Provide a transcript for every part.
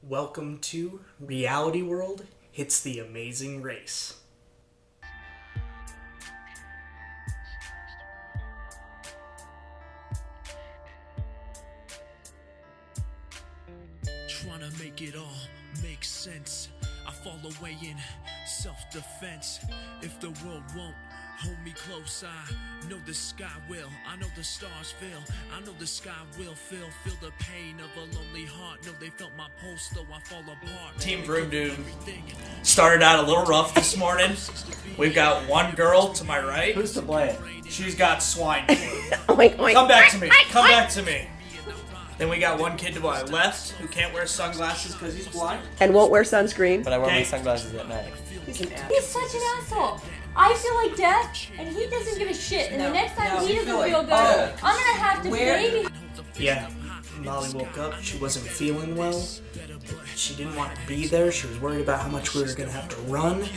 Welcome to Reality World. It's the amazing race. Trying to make it all make sense. I fall away in self-defense. If the world won't hold me close, I know the sky will. I know the stars feel. I know the sky will feel the pain of a lonely heart. No, they felt my pulse, though I fall apart. Team Vroom Doom started out a little rough this morning. We've got one girl to my right. Who's to blame? She's got swine flu. Oink, oink. Come back to me. Come back to me. Then we got one kid to my left who can't wear sunglasses because he's blind. And won't wear sunscreen. But I wear my Okay. sunglasses at night. He's an ass. He's such an asshole. I feel like death, and he doesn't give a shit. And the next time he doesn't feel good, I'm gonna have to baby. Yeah, Molly woke up. She wasn't feeling well. She didn't want to be there. She was worried about how much we were going to have to run.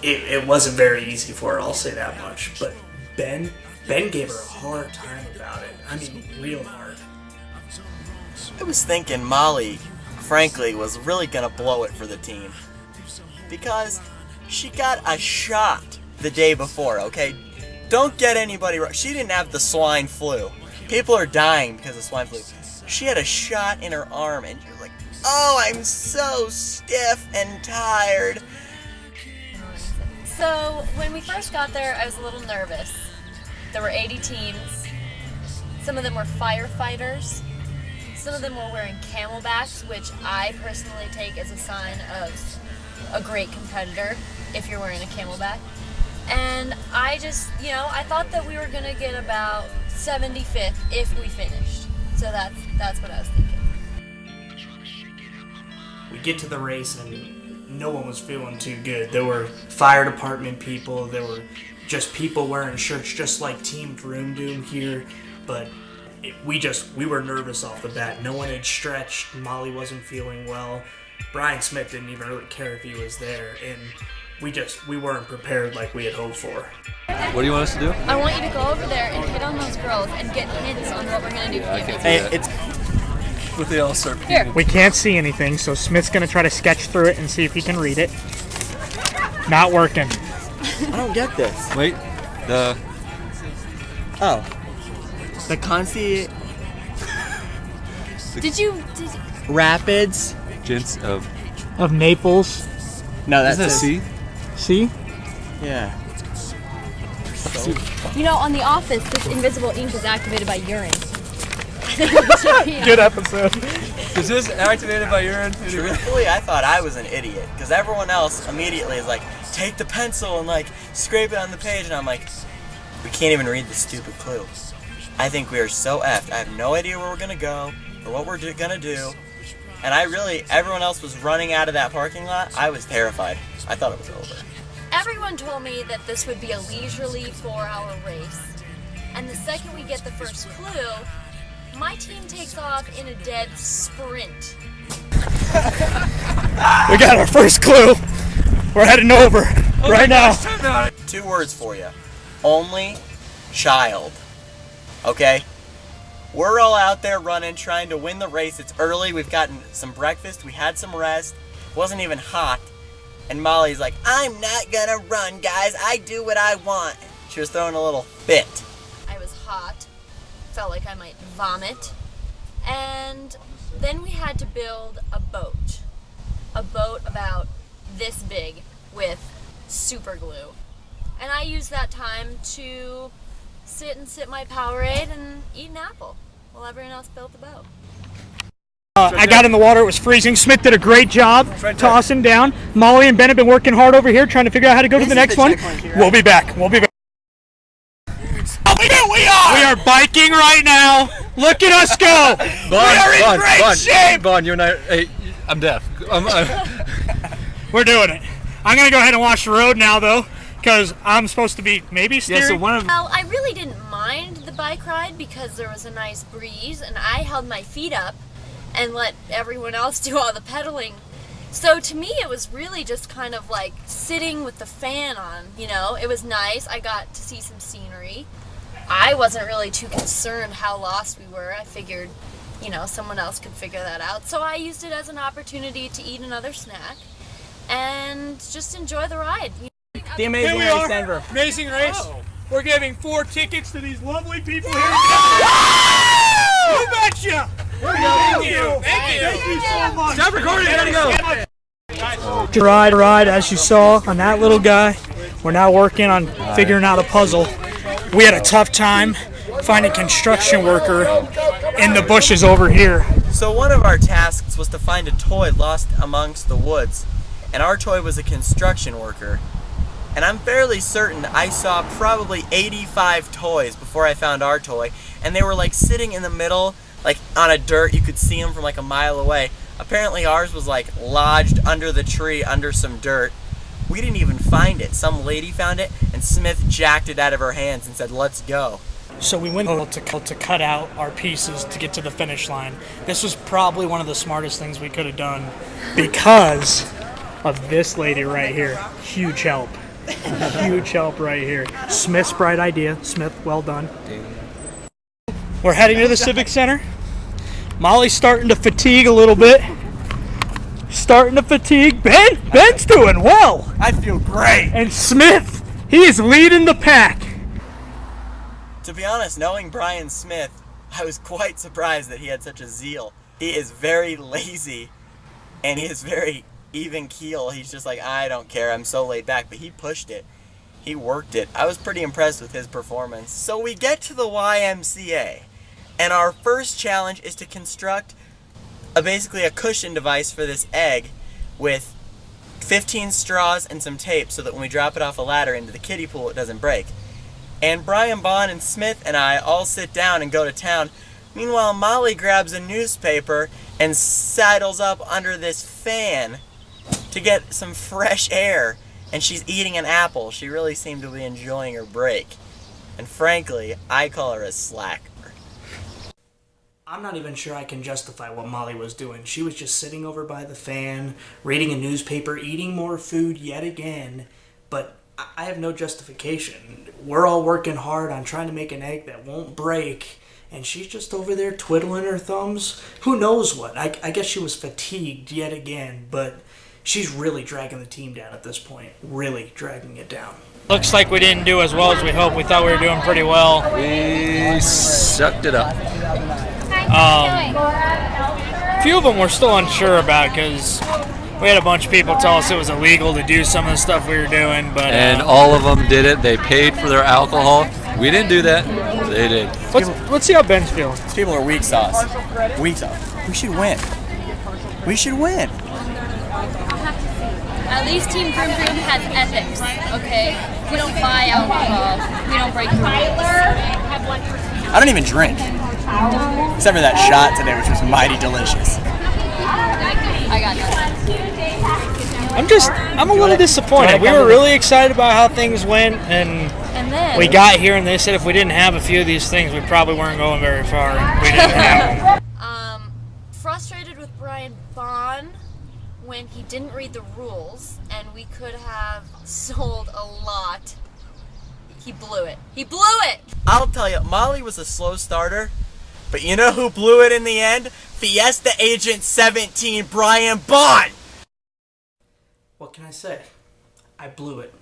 It wasn't very easy for her, I'll say that much. But Ben gave her a hard time about it. I mean, real hard. I was thinking Molly, frankly, was really gonna blow it for the team. Because she got a shot the day before, okay? Don't get anybody wrong. She didn't have the swine flu. People are dying because of swine flu. She had a shot in her arm and you're like, oh, I'm so stiff and tired. So when we first got there, I was a little nervous. There were 80 teams. Some of them were firefighters. Some of them were wearing camelbacks, which I personally take as a sign of a great competitor if you're wearing a camelback. And I just, I thought that we were going to get about 75th if we finished. So that's what I was thinking. We get to the race and no one was feeling too good. There were fire department people. There were just people wearing shirts just like Team Vroom Doom here. But we were nervous off the bat. No one had stretched. Molly wasn't feeling well. Brian Smith didn't even really care if he was there. And we weren't prepared like we had hoped for. What do you want us to do? I want you to go over there and hit on those girls and get hints on what we're going to do. Hey, it's But they all start Here. We can't see anything, so Smith's going to try to sketch through it and see if he can read it. Not working. I don't get this. Wait, the The Concy Did you Rapids. gents of. Of Naples. No, that's Is that C? See? Yeah. on The Office, this invisible ink is activated by urine. Good episode. Is this activated by urine? Truthfully, I thought I was an idiot because everyone else immediately is like, take the pencil and like scrape it on the page, and I'm like, we can't even read the stupid clue. I think we are so effed. I have no idea where we're gonna go or what we're gonna do, and everyone else was running out of that parking lot. I was terrified. I thought it was over. Everyone told me that this would be a leisurely 4-hour race. And the second we get the first clue, my team takes off in a dead sprint. We got our first clue. We're heading over right now. 2 words for you. Only child. Okay? We're all out there running, trying to win the race. It's early. We've gotten some breakfast. We had some rest. It wasn't even hot. And Molly's like, I'm not gonna run, guys. I do what I want. She was throwing a little fit. I was hot, felt like I might vomit. And then we had to build a boat. A boat about this big with super glue. And I used that time to sit and sip my Powerade and eat an apple while everyone else built the boat. I got in the water. It was freezing. Smith did a great job tossing down. Molly and Ben have been working hard over here trying to figure out how to go to the next one. We'll be back. We are biking right now. Look at us go. We are in great shape. Vaughn, you and I. Hey, I'm deaf. We're doing it. I'm going to go ahead and wash the road now, though, because I'm supposed to be maybe steering. Yeah, so one of. Well, I really didn't mind the bike ride because there was a nice breeze and I held my feet up and let everyone else do all the pedaling. So to me, it was really just kind of like sitting with the fan on, It was nice. I got to see some scenery. I wasn't really too concerned how lost we were. I figured, someone else could figure that out. So I used it as an opportunity to eat another snack and just enjoy the ride. The Amazing Here we Race are, Denver. Amazing Race. We're giving 4 tickets to these lovely people here. You betcha! Thank you. Thank you so much. Stop recording, I gotta go. Ride, as you saw on that little guy. We're now working on figuring out a puzzle. We had a tough time finding a construction worker in the bushes over here. So one of our tasks was to find a toy lost amongst the woods, and our toy was a construction worker. And I'm fairly certain I saw probably 85 toys before I found our toy, and they were like sitting in the middle, like on a dirt. You could see them from like a mile away. Apparently ours was like lodged under the tree under some dirt. We didn't even find it. Some lady found it, and Smith jacked it out of her hands and said, "Let's go." So we went to cut out our pieces to get to the finish line. This was probably one of the smartest things we could have done because of this lady right here. Huge help. Huge help right here. Smith's bright idea. Smith, well done. We're heading to the Civic Center. Molly's starting to fatigue a little bit. Ben's doing well. I feel great. And Smith, he is leading the pack. To be honest, knowing Brian Smith, I was quite surprised that he had such a zeal. He is very lazy, and he is very even keel. He's just like, I don't care, I'm so laid back. But he pushed it. He worked it. I was pretty impressed with his performance. So we get to the YMCA, and our first challenge is to construct basically a cushion device for this egg with 15 straws and some tape so that when we drop it off a ladder into the kiddie pool, it doesn't break. And Brian Bond and Smith and I all sit down and go to town. Meanwhile, Molly grabs a newspaper and sidles up under this fan to get some fresh air, and she's eating an apple. She really seemed to be enjoying her break. And frankly, I call her a slacker. I'm not even sure I can justify what Molly was doing. She was just sitting over by the fan, reading a newspaper, eating more food yet again, but I have no justification. We're all working hard on trying to make an egg that won't break, and she's just over there twiddling her thumbs. Who knows what? I guess she was fatigued yet again, but she's really dragging the team down at this point. Really dragging it down. Looks like we didn't do as well as we hoped. We thought we were doing pretty well. We sucked it up. A few of them we're still unsure about because we had a bunch of people tell us it was illegal to do some of the stuff we were doing. But And all of them did it. They paid for their alcohol. We didn't do that. They did. Let's see how Ben's feeling. These people are weak sauce. Weak sauce. We should win. We should win. At least Team Vroom Doom has ethics, okay? We don't buy alcohol. We don't break the rules. I don't even drink. Except for that shot today, which was mighty delicious. I got nothing. I'm a little disappointed. We were really excited about how things went, and then we got here and they said if we didn't have a few of these things, we probably weren't going very far. And we didn't have them. Frustrated with Brian Bond when he didn't read the rules, and we could have sold a lot. He blew it. He blew it! I'll tell you, Molly was a slow starter, but you know who blew it in the end? Fiesta Agent 17, Brian Bond! What can I say? I blew it.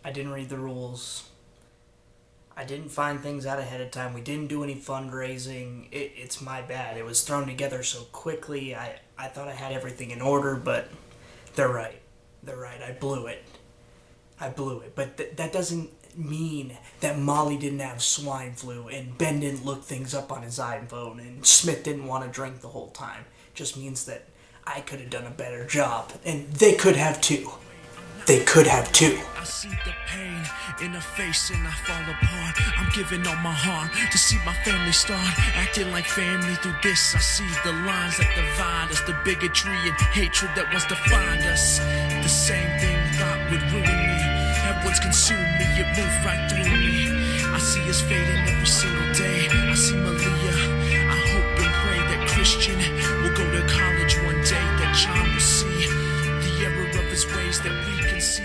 I didn't read the rules. I didn't find things out ahead of time. We didn't do any fundraising. It's my bad. It was thrown together so quickly. I thought I had everything in order, but they're right. They're right. I blew it. But that doesn't mean that Molly didn't have swine flu and Ben didn't look things up on his iPhone and Smith didn't want to drink the whole time. It just means that I could have done a better job, and they could have too. They could have too. I see the pain in her face and I fall apart. I'm giving all my heart to see my family start acting like family. Through this I see the lines that divide us, the bigotry and hatred that wants to find us. The same thing thought would ruin me had once consumed me, it moved right through me. I see us fading every single day. I see Malia, I hope and pray that Christian will go to college one day, that John will see the error of his ways that we can see.